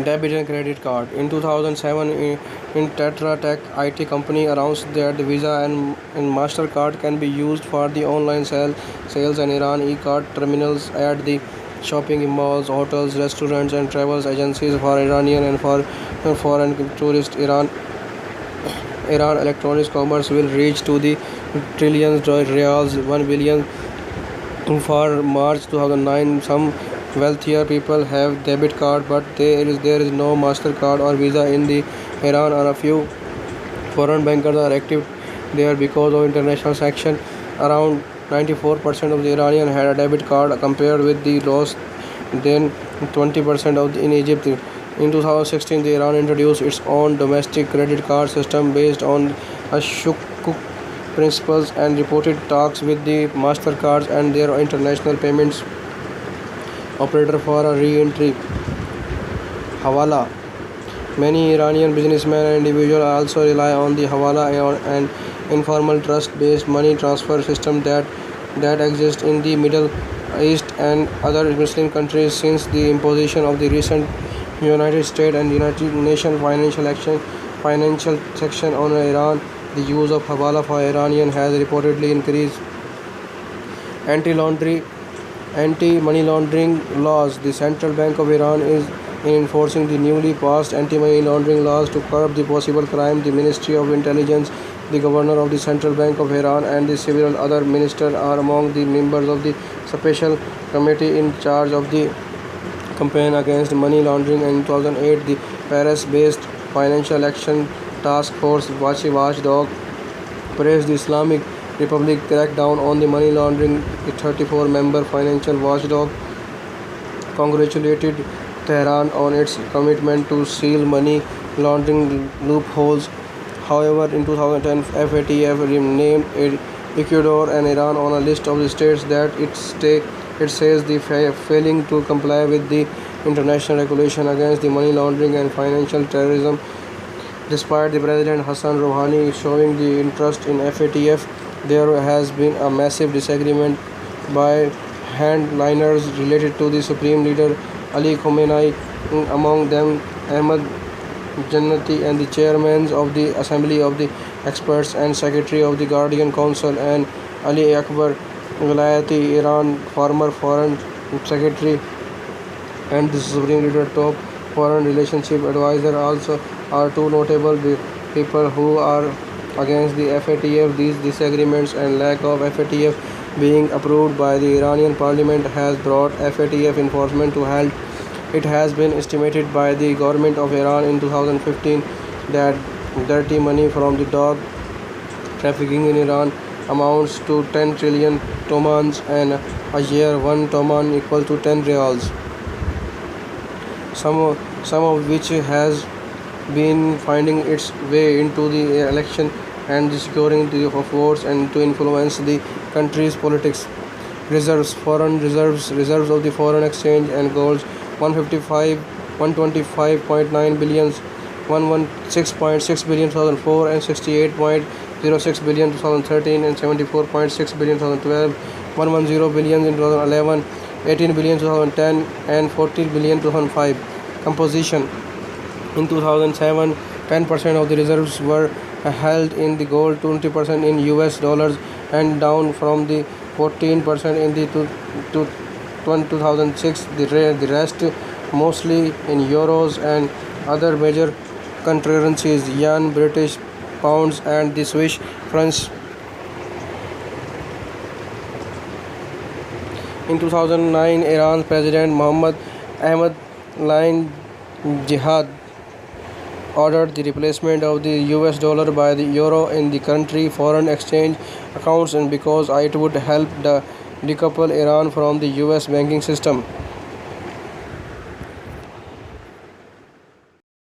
Debit and credit card. In 2007, in Tetra Tech IT company announced that the Visa and MasterCard can be used for the online sales and Iran e-card terminals at the shopping malls, hotels, restaurants, and travel agencies for Iranian and for foreign tourists. Iran electronics commerce will reach to the trillions reals, 1 billion for March 2009. Some wealthier people have debit card, but there is no Mastercard or Visa in the Iran, and a few foreign bankers are active there because of international sanctions. Around 94% of the Iranian had a debit card, compared with the loss then 20% in Egypt. In 2016, the Iran introduced its own domestic credit card system based on a Sukuk principles and reported talks with the Mastercards and their international payments operator for a re-entry. Hawala. Many Iranian businessmen and individuals also rely on the Hawala, an informal trust-based money transfer system that exists in the Middle East and other Muslim countries since the imposition of the recent United States and United Nations financial section on Iran. The use of Hawala for Iranian has reportedly increased. Anti-laundering, anti-money laundering laws. The Central Bank of Iran is enforcing the newly passed anti-money laundering laws to curb the possible crime. The Ministry of Intelligence, the Governor of the Central Bank of Iran, and the several other ministers are among the members of the special committee in charge of the campaign against money laundering. In 2008, the Paris-based Financial Action Task Force watchdog praised the Islamic Republic crackdown on the money laundering. The 34-member financial watchdog congratulated Tehran on its commitment to seal money laundering loopholes. However, in 2010, FATF renamed Ecuador and Iran on a list of the states that it says the failing to comply with the international regulation against the money laundering and financial terrorism. Despite the President Hassan Rouhani showing the interest in FATF, there has been a massive disagreement by handliners related to the Supreme Leader Ali Khamenei, among them Ahmad Jannati and the chairman of the Assembly of the Experts and Secretary of the Guardian Council, and Ali Akbar Velayati, Iran former Foreign Secretary and the Supreme Leader top foreign relationship advisor, also are two notable people who are against the FATF. These disagreements and lack of FATF being approved by the Iranian parliament has brought FATF enforcement to halt. It has been estimated by the government of Iran in 2015 that dirty money from the dog trafficking in Iran amounts to 10 trillion tomans, and a year 1 toman equal to 10 reals, some of which has been finding its way into the election and the securing the votes and to influence the country's politics. Reserves. Foreign reserves of the foreign exchange and gold: 125.9 billion, 116.6 billion 2004, and 68.06 billion 2013, and 74.6 billion 2012, 110 billion in 2011, 18 billion 2010, and 14 billion 2005. Composition. In 2007, 10% of the reserves were held in the gold, 20% in US dollars, and down from the 14% in the 2006. The rest mostly in euros and other major currencies: yen, British pounds, and the Swiss francs. In 2009, Iran's President Mohammad Ahmadinejad ordered the replacement of the US dollar by the euro in the country foreign exchange accounts, and because it would help decouple Iran from the US banking system.